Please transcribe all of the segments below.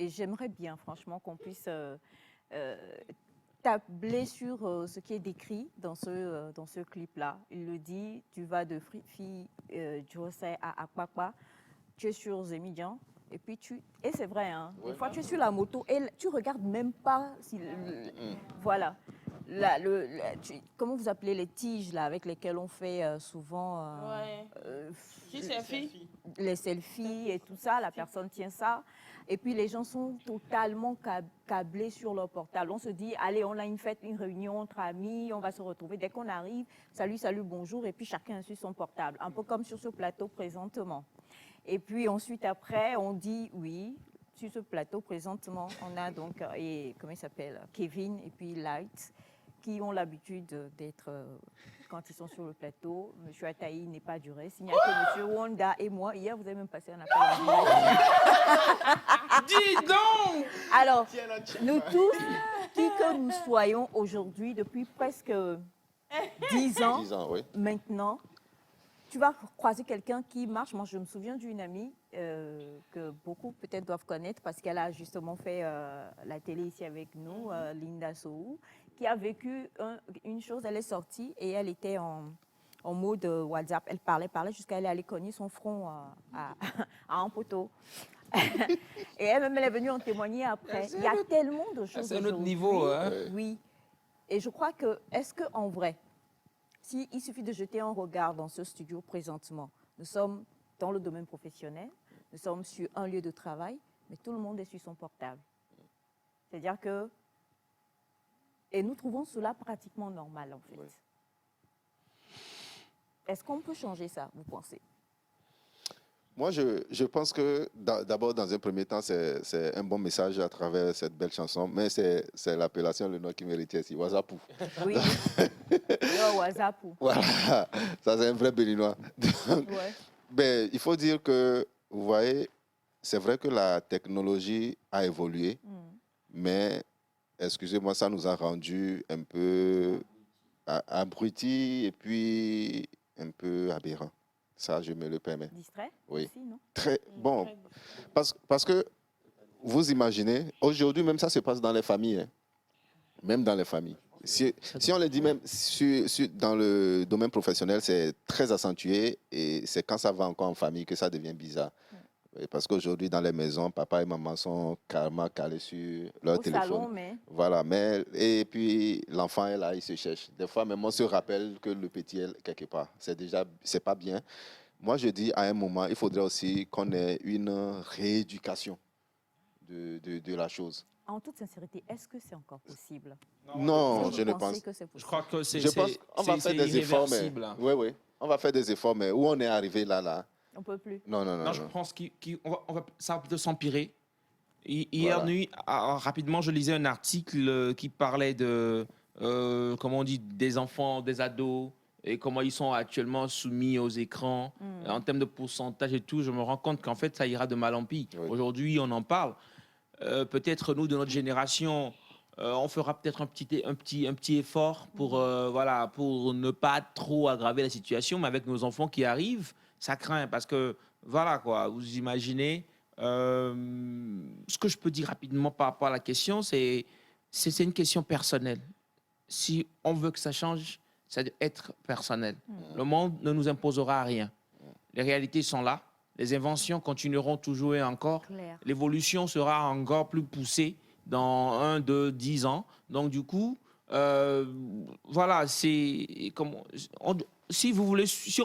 Et j'aimerais bien, franchement, qu'on puisse euh, tabler sur ce qui est décrit dans ce clip-là. Il le dit, tu vas de Fifi José à Akpakpa, tu es sur Zemidian, et puis et c'est vrai, hein, des fois tu es sur la moto et tu regardes même pas si... Voilà. Comment vous appelez les tiges là, avec lesquelles on fait souvent Qui c'est, fille? les selfies et tout ça, la personne tient ça. Et puis les gens sont totalement câblés sur leur portable. On se dit, allez, on a une fête, une réunion entre amis, on va se retrouver. Dès qu'on arrive, salut, salut, bonjour, et puis chacun sur son portable. Un peu comme sur ce plateau présentement. Et puis ensuite, après, on dit, oui, sur ce plateau présentement, on a donc, et comment il s'appelle, Kevin et puis Light, qui ont l'habitude d'être, quand ils sont sur le plateau, M. Ataï n'est pas du reste. Il n'y a que M. Wanda et moi. Hier, vous avez même passé un appel en direct. Dis donc! Alors, nous tous, qui que nous soyons aujourd'hui, depuis presque 10 ans, 10 ans, oui. maintenant, tu vas croiser quelqu'un qui marche. Moi, je me souviens d'une amie que beaucoup peut-être doivent connaître parce qu'elle a justement fait la télé ici avec nous, Linda Soou, qui a vécu une chose. Elle est sortie et elle était en mode WhatsApp. Elle parlait jusqu'à elle aller cogner son front à un poteau. Et elle-même, elle est venue en témoigner après. Il y a tellement de choses. C'est un autre niveau, hein? Oui. Et je crois que, est-ce qu'en vrai, il suffit de jeter un regard dans ce studio présentement, nous sommes dans le domaine professionnel, nous sommes sur un lieu de travail, mais tout le monde est sur son portable. C'est-à-dire que... Et nous trouvons cela pratiquement normal, en fait. Oui. Est-ce qu'on peut changer ça, vous pensez? Moi, je pense que d'abord, dans un premier temps, c'est un bon message à travers cette belle chanson, mais c'est l'appellation, le nom qui méritait ici, Wazapou. Oui, Wazapou. Voilà, ça c'est un vrai béninois. Ouais. Ben, il faut dire que, vous voyez, c'est vrai que la technologie a évolué, mais, excusez-moi, ça nous a rendu un peu abrutis et puis un peu aberrants. Ça, je me le permets. Distrait? Oui. Aussi, non? Très bon. Parce que vous imaginez, aujourd'hui, même ça se passe dans les familles. Hein. Même dans les familles. Si on le dit même dans le domaine professionnel, c'est très accentué et c'est quand ça va encore en famille que ça devient bizarre. Parce qu'aujourd'hui, dans les maisons, papa et maman sont carrément calés sur leur téléphone. Salon, mais... Voilà, et puis l'enfant est là, il se cherche. Des fois, même on se rappelle que le petit est quelque part. C'est pas bien. Moi, je dis à un moment, il faudrait aussi qu'on ait une rééducation de la chose. En toute sincérité, est-ce que c'est encore possible? Non, je ne pense pas. Je crois que c'est on va faire des efforts, mais... Oui, on va faire des efforts, mais où on est arrivé là... On ne peut plus. Non, je pense ça va peut-être s'empirer. Hier nuit, rapidement, je lisais un article qui parlait de, comment on dit, des enfants, des ados, et comment ils sont actuellement soumis aux écrans, en termes de pourcentage et tout. Je me rends compte qu'en fait, ça ira de mal en pis. Oui. Aujourd'hui, on en parle. Peut-être nous, de notre génération, on fera peut-être un petit effort pour, pour ne pas trop aggraver la situation, mais avec nos enfants qui arrivent, ça craint parce que, voilà quoi, vous imaginez, ce que je peux dire rapidement par rapport à la question, c'est une question personnelle. Si on veut que ça change, ça doit être personnel. Le monde ne nous imposera rien. Les réalités sont là. Les inventions continueront toujours et encore. L'évolution sera encore plus poussée dans 1, 2, 10 ans. Donc, du coup, voilà, si on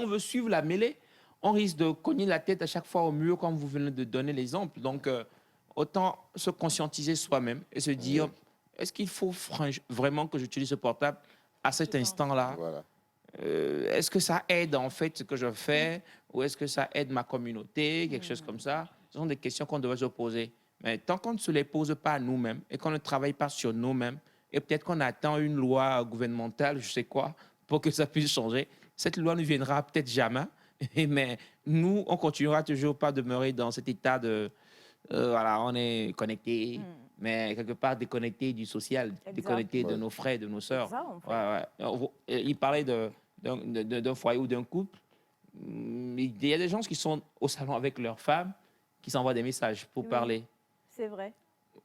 veut suivre la mêlée, on risque de cogner la tête à chaque fois au mur, comme vous venez de donner l'exemple. Donc, autant se conscientiser soi-même et se dire, est-ce qu'il faut vraiment que j'utilise ce portable à cet instant-là? Voilà. Est-ce que ça aide en fait ce que je fais ou est-ce que ça aide ma communauté, quelque chose comme ça? Ce sont des questions qu'on devrait se poser. Mais tant qu'on ne se les pose pas à nous-mêmes et qu'on ne travaille pas sur nous-mêmes, et peut-être qu'on attend une loi gouvernementale, je sais quoi, pour que ça puisse changer, cette loi ne viendra peut-être jamais. Mais nous, on continuera toujours pas demeurer dans cet état de... voilà, on est connecté, mais quelque part déconnecté du social, déconnecté de nos frères, de nos sœurs. Ça, en fait. Il parlait d'un foyer ou d'un couple. Il y a des gens qui sont au salon avec leur femme, qui s'envoient des messages pour parler. C'est vrai.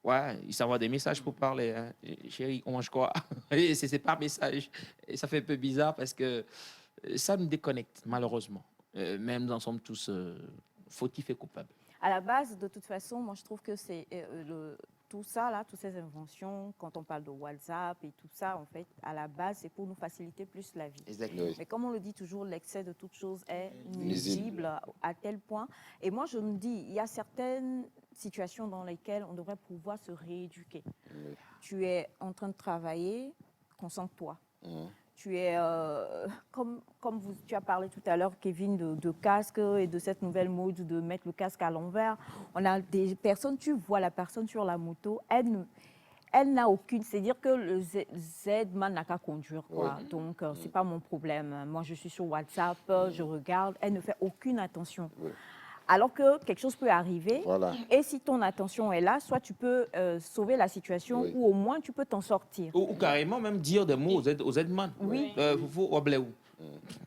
Ouais, ils s'envoient des messages pour parler. Hein. Chérie, on mange quoi? Et c'est par message. Et ça fait un peu bizarre parce que ça nous déconnecte, malheureusement. Même nous en sommes tous fautifs et coupables. À la base, de toute façon, moi, je trouve que c'est tout ça, là, toutes ces inventions, quand on parle de WhatsApp et tout ça, en fait, à la base, c'est pour nous faciliter plus la vie. Exactement. Oui. Mais comme on le dit toujours, l'excès de toute chose est Nuisible. nuisible à tel point. Et moi, je me dis, il y a certaines situations dans lesquelles on devrait pouvoir se rééduquer. Oui. Tu es en train de travailler, concentre-toi. Mhm. Tu es, tu as parlé tout à l'heure, Kevin, de casque et de cette nouvelle mode de mettre le casque à l'envers. On a des personnes, tu vois la personne sur la moto, elle n'a aucune, c'est-à-dire que le Z-man n'a qu'à conduire, quoi. Oui. Donc, c'est pas mon problème. Moi, je suis sur WhatsApp, je regarde, elle ne fait aucune attention. Oui. Alors que quelque chose peut arriver, Voilà. et si ton attention est là, soit tu peux sauver la situation, Oui. ou au moins tu peux t'en sortir. Ou carrément même dire des mots aux Z-man. Oui.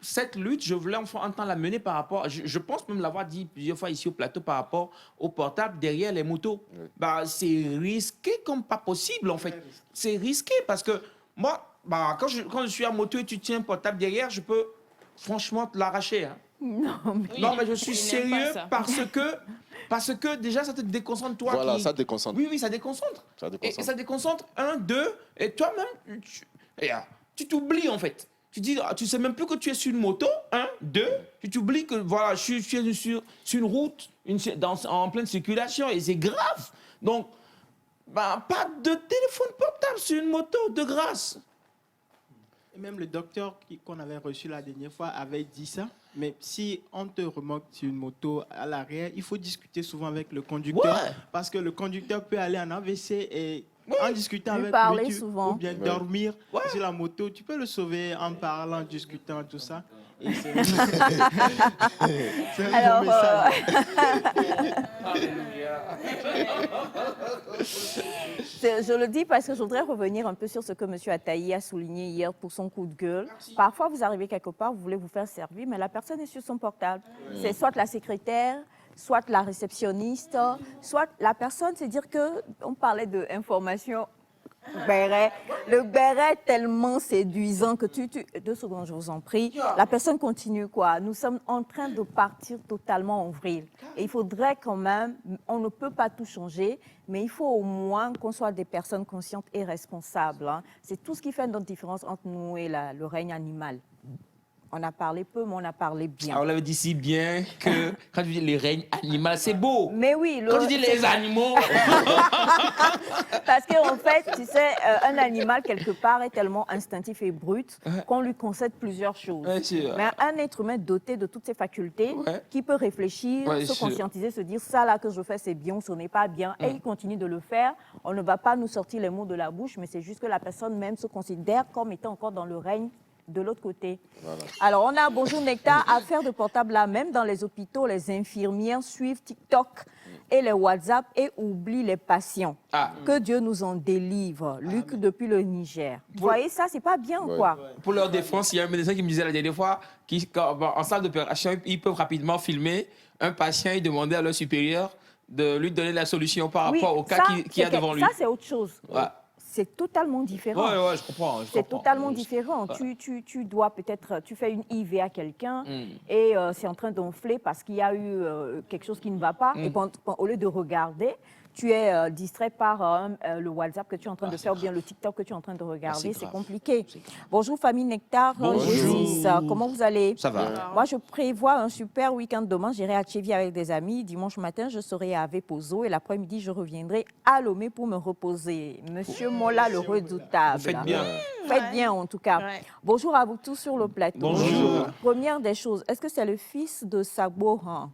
Cette lutte, je voulais enfin entendre la mener par rapport, je pense même l'avoir dit plusieurs fois ici au plateau par rapport au portable derrière les motos. Oui. Bah, c'est risqué comme pas possible en fait. C'est risqué parce que moi, bah, quand je suis à moto et tu tiens un portable derrière, je peux franchement te l'arracher. Hein. Non, mais... Non, mais je suis il n'aime pas sérieux ça. parce que déjà ça te déconcentre toi. Voilà, qui... ça déconcentre. Oui, ça déconcentre. Ça Et déconcentre. ça déconcentre, un, deux, et toi-même, tu t'oublies en fait. Tu dis, tu sais même plus que tu es sur une moto, un, deux, tu t'oublies que voilà, je suis sur une route, en pleine circulation, et c'est grave. Donc, bah, pas de téléphone portable sur une moto, de grâce. Et même le docteur qu'on avait reçu la dernière fois avait dit ça. Mais si on te remorque sur une moto à l'arrière, il faut discuter souvent avec le conducteur. Ouais. Parce que le conducteur peut aller en AVC et en discutant Lui avec parler lui, souvent. ou bien Ouais. dormir Ouais. sur la moto. Tu peux le sauver en parlant, en discutant, tout ça. Et c'est c'est un Alors, bon message. Je le dis parce que je voudrais revenir un peu sur ce que M. Ataï a souligné hier pour son coup de gueule. Parfois, vous arrivez quelque part, vous voulez vous faire servir, mais la personne est sur son portable. C'est soit la secrétaire, soit la réceptionniste, soit la personne, c'est dire que on parlait d'information. Béret. Le béret est tellement séduisant que 2 secondes, je vous en prie. La personne continue, quoi. Nous sommes en train de partir totalement en vrille. Et il faudrait quand même, on ne peut pas tout changer, mais il faut au moins qu'on soit des personnes conscientes et responsables. Hein. C'est tout ce qui fait notre différence entre nous et le règne animal. On a parlé peu, mais on a parlé bien. On l'avait dit si bien que quand tu dis les règnes animaux, c'est beau. Mais oui, Quand tu dis les animaux, parce qu'en fait, tu sais, un animal, quelque part, est tellement instinctif et brut qu'on lui concède plusieurs choses. Ouais, sûr. Mais un être humain doté de toutes ses facultés, Ouais. qui peut réfléchir, Ouais, se sûr. conscientiser, se dire ça là que je fais, c'est bien ou ce n'est pas bien, et il continue de le faire, on ne va pas nous sortir les mots de la bouche, mais c'est juste que la personne même se considère comme étant encore dans le règne de l'autre côté. Voilà. Alors, on a Bonjour Nectar, affaire de portable là, même dans les hôpitaux, les infirmières suivent TikTok et les WhatsApp et oublient les patients. Ah. Que Dieu nous en délivre. Luc depuis le Niger. Vous voyez ça, c'est pas bien, Ouais. quoi. pour leur défense, il y a un médecin qui me disait la dernière fois qu'en salle d'opération, ils peuvent rapidement filmer un patient et demander à leur supérieur de lui donner la solution par Oui, rapport au cas ça, qu'il y a c'est devant lui. Ça, c'est autre chose. Ouais. C'est totalement différent. Ouais, je comprends. C'est totalement différent. Tu dois peut-être, tu fais une IV à quelqu'un et c'est en train d'enfler parce qu'il y a eu quelque chose qui ne va pas. Et au lieu de regarder, tu es distrait par le WhatsApp que tu es en train de faire ou bien le TikTok que tu es en train de regarder. c'est C'est grave. compliqué. Bonjour famille Nectar. Bonjour. Jésus. Comment vous allez? Ça va. Moi, je prévois un super week-end demain. J'irai à Tchévi avec des amis. Dimanche matin, je serai à Avepozo et l'après-midi, je reviendrai à Lomé pour me reposer. Monsieur Mola, le redoutable. Vous faites bien. Faites bien, en tout cas. Ouais. Bonjour à vous tous sur le plateau. Bonjour. Première des choses, est-ce que c'est le fils de Sabohan?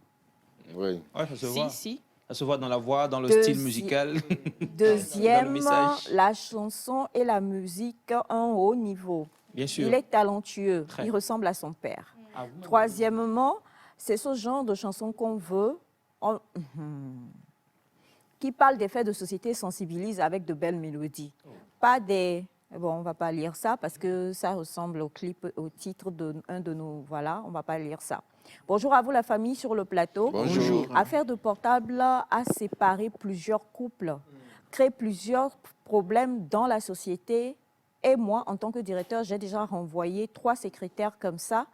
Oui. Ouais, ça se voit. Si. Ça se voit dans la voix, dans le Deuxi- style musical. Dans Deuxième, le message. la chanson et la musique à un haut niveau. Bien sûr. Il est talentueux. Très. Il ressemble à son père. Ah oui. Troisièmement, c'est ce genre de chanson qu'on veut, qui parle des faits de société, sensibilise avec de belles mélodies. Pas des... Bon, on ne va pas lire ça parce que ça ressemble au clip, au titre d'un de nos... Voilà, on ne va pas lire ça. Bonjour à vous la famille sur le plateau. Bonjour. Affaire de portable a séparé plusieurs couples. crée plusieurs problèmes dans la société. Et moi, en tant que directeur, j'ai déjà renvoyé 3 secrétaires comme ça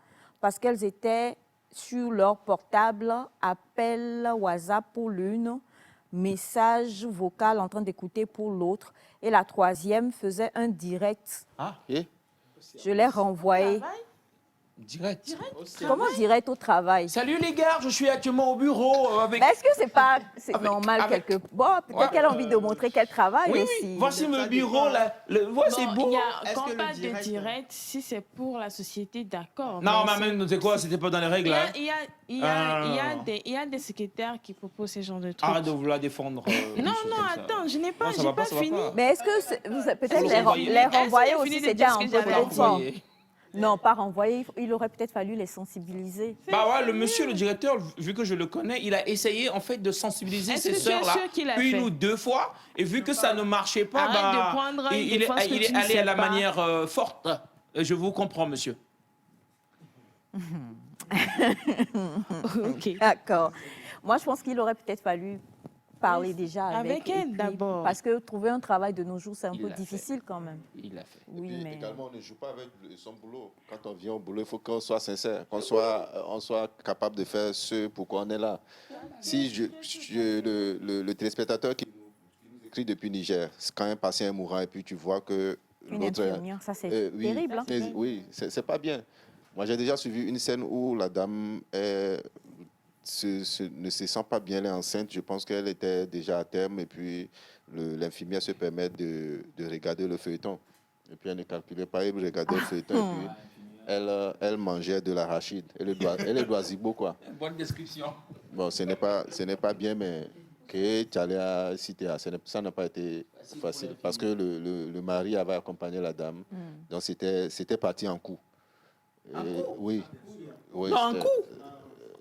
parce qu'elles étaient sur leur portable, appel WhatsApp pour l'une, message vocal en train d'écouter pour l'autre. Et la 3e faisait un direct. Ah, Et Je l'ai renvoyé. direct. Comment direct au travail? Salut les gars, je suis actuellement au bureau avec... Mais est-ce que c'est pas Avec- normal avec- quelque... Bon, peut-être Ouais. qu'elle a envie de montrer qu'elle travaille Oui, aussi. oui, voici Ça mon dépend. bureau là. Voici Bon, beau. Est-ce quand que on le parle de direct, direct, si c'est pour la société, d'accord. Non, mais mais même, c'est quoi? C'était pas dans les il règles y là. a, hein. il y a des secrétaires qui proposent ce genre de trucs. Arrête de vouloir défendre. Non, des choses non, comme ça. attends, je n'ai pas, Non, ça j'ai va pas ça va fini. pas. Mais est-ce que peut-être Faut les, renvoyer. les Est-ce que renvoyer j'ai aussi, fini de c'était dire ce un que peu j'avais à trop dire? fort. Renvoyer. Non, pas renvoyer. Il aurait peut-être fallu les sensibiliser. Bah ouais, le monsieur, le directeur, vu que je le connais, il a essayé en fait de sensibiliser Est-ce ses que tu es sœurs là sûr qu'il a une fait? ou 2 fois, et vu que ça ne marchait pas, Arrête de bah, prendre une il défense que est tu ne allé sais à la pas. manière forte. Je vous comprends, monsieur. Ok. D'accord. Moi, je pense qu'il aurait peut-être fallu parler déjà avec avec elle et puis- d'abord. Parce que trouver un travail de nos jours, c'est un Il peu l'a difficile quand même. Il l'a fait. Oui, Et puis, mais... également, on ne joue pas avec son boulot. Quand on vient au boulot, il faut qu'on soit sincère, on soit capable de faire ce pourquoi on est là. Si le téléspectateur qui nous écrit depuis Niger, quand un patient est mourant et puis tu vois que Une l'autre... infirmière, ça c'est oui, terrible. hein. Oui, c'est pas bien. Moi, j'ai déjà suivi une scène où la dame ne se sent pas bien, elle est enceinte. Je pense qu'elle était déjà à terme et puis l'infirmière se permet de regarder le feuilleton. Et puis elle ne calculait pas, elle regardait le feuilleton et puis elle mangeait de l'arachide. Elle est doisibo, quoi. Bonne description. Bon, ce n'est pas bien, mais que tu allais à citer, ça n'a pas été facile parce que le mari avait accompagné la dame. Donc c'était parti en coup. Oui. Oui, Non, en c'était- coup?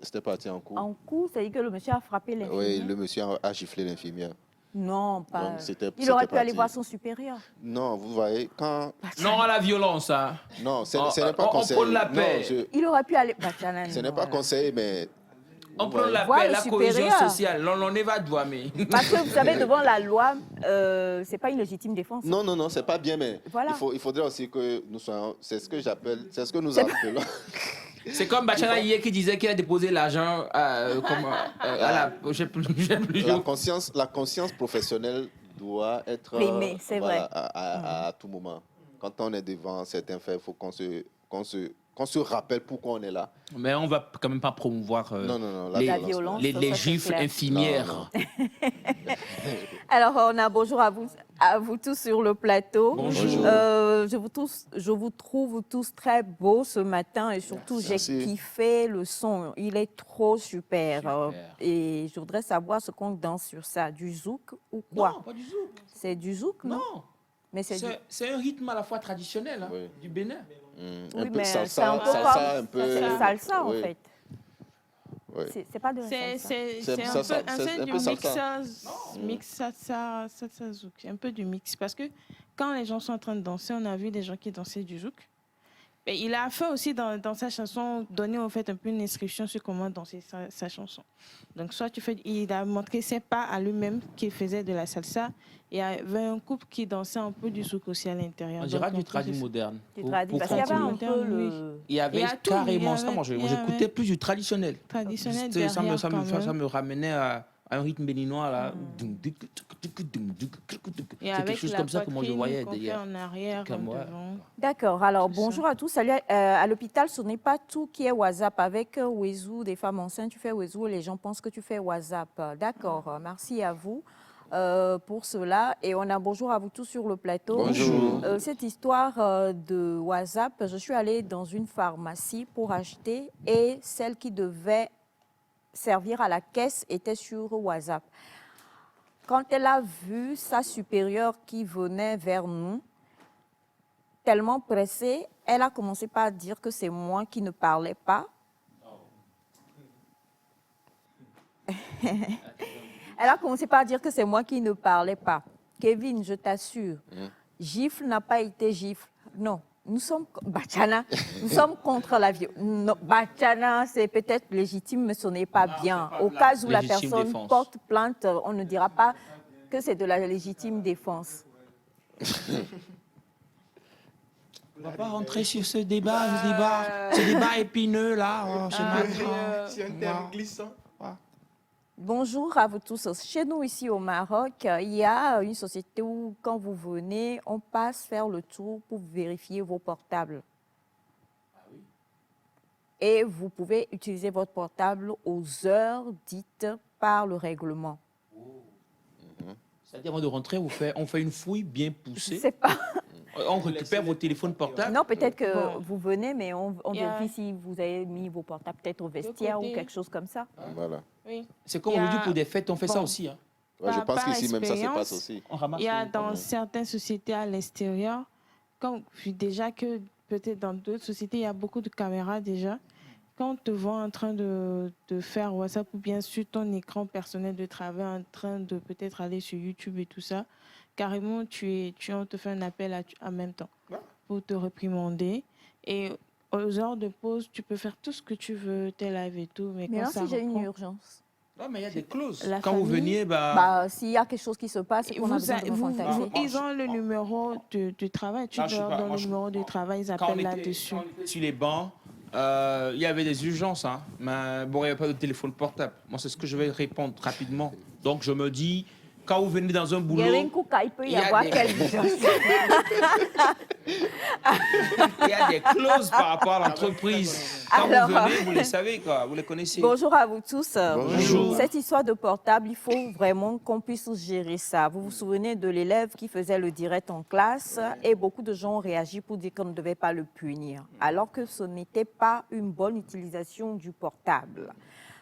C'était parti en coup. En coup, c'est-à-dire que le monsieur a frappé l'infirmière. Oui, le monsieur a giflé l'infirmière. Non, pas... Donc, c'était Il aurait pu parti. aller voir son supérieur. Non, vous voyez, quand... Non à la violence, hein. Non, ce On- n'est pas on conseillé. prône la Non, paix. Il aurait pu aller... ce n'est pas conseillé, mais... On vous prend voyez. la Voir paix, le la cohésion supérieur. sociale. On évade, mais. Parce que vous savez, devant la loi, c'est pas une légitime défense. Non, c'est pas bien, mais Voilà. il faudrait aussi que nous soyons... C'est ce que nous C'est appelons... C'est comme Bachana hier qui disait qu'il a déposé l'argent à la. J'ai plus. La conscience professionnelle doit être Primée, c'est vrai. à tout moment. Quand on est devant certains faits, il faut qu'on se rappelle pourquoi on est là. Mais on va quand même pas promouvoir Non, La violence, les ça, c'est gifles clair. infirmières. Alors, on a bonjour à vous tous sur le plateau. Bonjour. Je vous trouve tous très beaux ce matin et surtout, j'ai Merci. kiffé le son. Il est trop super. Super. Et je voudrais savoir ce qu'on danse sur ça. Du zouk ou quoi? Non, pas du zouk. C'est du zouk, non? Non. Mais c'est du... C'est un rythme à la fois traditionnel hein, Oui. du Bénin. Oui, Un peu mais c'est salsa, un peu salsa, comme... un peu... C'est salsa, en oui, fait. oui. C'est pas de la C'est salsa. C'est un c'est peu un du peu salsa. mix salsa zouk. Un peu du mix. Parce que quand les gens sont en train de danser, on a vu des gens qui dansaient du zouk. Et il a fait aussi dans sa chanson, donner en fait un peu une inscription sur comment danser sa chanson. Donc soit il a montré ses pas à lui-même qui faisait de la salsa. Et il y avait un couple qui dansait un peu du zouk aussi à l'intérieur. On dirait Donc, du en plus, tradi moderne. Du Pour- tradi, pour parce qu'il y avait un continuer. peu Oui. le... Il y avait Il y a tout, carrément il y ça. avait- Moi, il y j'écoutais avait- plus du traditionnel. traditionnel C'était- ça, derrière quand même. me ramenait à un rythme béninois là. Et C'est avec quelque chose la comme ça que moi je poitrine voyais qu'on fait d'ailleurs. en arrière, Comme en moi. devant. D'accord. Alors, C'est ça. bonjour à tous. Salut. À l'hôpital, ce n'est pas tout qui est WhatsApp. Avec Wezou, des femmes enceintes, tu fais Wezou et les gens pensent que tu fais WhatsApp. D'accord. Merci à vous pour cela. Et on a bonjour à vous tous sur le plateau. Bonjour. Cette histoire de WhatsApp, je suis allée dans une pharmacie pour acheter et celle qui devait servir à la caisse était sur WhatsApp. Quand elle a vu sa supérieure qui venait vers nous, tellement pressée, elle a commencé par dire que c'est moi qui ne parlais pas. Elle a commencé par dire que c'est moi qui ne parlais pas. Kevin, je t'assure, gifle n'a pas été gifle. Non, nous sommes, Bachana, nous sommes contre la violence. Non, Bachana, c'est peut-être légitime, mais ce n'est pas bien. Au cas où la Légitime personne défense. porte plainte, on ne dira pas que c'est de la légitime défense. On va pas rentrer sur ce débat épineux là. Ce matin. C'est un terme glissant. Bonjour à vous tous. Chez nous, ici au Maroc, il y a une société où, quand vous venez, on passe faire le tour pour vérifier vos portables. Et vous pouvez utiliser votre portable aux heures dites par le règlement. C'est-à-dire, avant de rentrer, on fait une fouille bien Je ne poussée. sais pas. On récupère vos téléphones portables. Non, peut-être que Bon. vous venez, mais on Il y a- vérifie si vous avez mis vos portables peut-être au vestiaire ou côté. quelque chose comme ça. Voilà. Oui. C'est comme Il y a- aujourd'hui pour des fêtes, on fait ça Bon. aussi. Hein. Ouais, je Par- pense par qu'ici même ça se expérience, passe aussi. On ramasse Il y a les- dans certaines sociétés à l'extérieur, quand déjà que peut-être dans d'autres sociétés, il y a beaucoup de caméras déjà. Quand on te voit en train de faire WhatsApp ou bien sur ton écran personnel de travail, en train de peut-être aller sur YouTube et tout ça, carrément, on te fait un appel en même temps pour te réprimander. Et aux heures de pause, tu peux faire tout ce que tu veux, tes lives et tout. Mais Mais quand non, ça si j'ai une reprend, urgence. Non, mais il y a des clauses. La Quand vous famille, veniez, S'il y a quelque chose qui se passe, et qu'on a besoin de me contacter. ils ont le numéro de travail. Tu Non, je sais leur pas. donnes Moi, le je- numéro de travail, ils quand appellent on était là-dessus. sur les bancs, il y avait des urgences. Hein. Mais bon, il n'y avait pas de téléphone portable. Moi, c'est ce que je vais répondre rapidement. Donc, je me dis, quand vous venez dans un Il y avait une boulot, couca, il peut il y y a avoir des- quelque chose. il y a des clauses par rapport à l'entreprise. Quand Alors, vous venez, vous les savez, quoi. Vous les connaissez. Bonjour à vous tous. Bonjour. Cette histoire de portable, il faut vraiment qu'on puisse gérer ça. Vous vous souvenez de l'élève qui faisait le direct en classe et beaucoup de gens ont réagi pour dire qu'on ne devait pas le punir, alors que ce n'était pas une bonne utilisation du portable.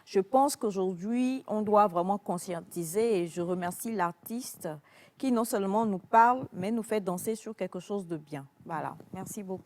Je pense qu'aujourd'hui, on doit vraiment conscientiser et je remercie l'artiste qui non seulement nous parle, mais nous fait danser sur quelque chose de bien. Voilà, merci beaucoup.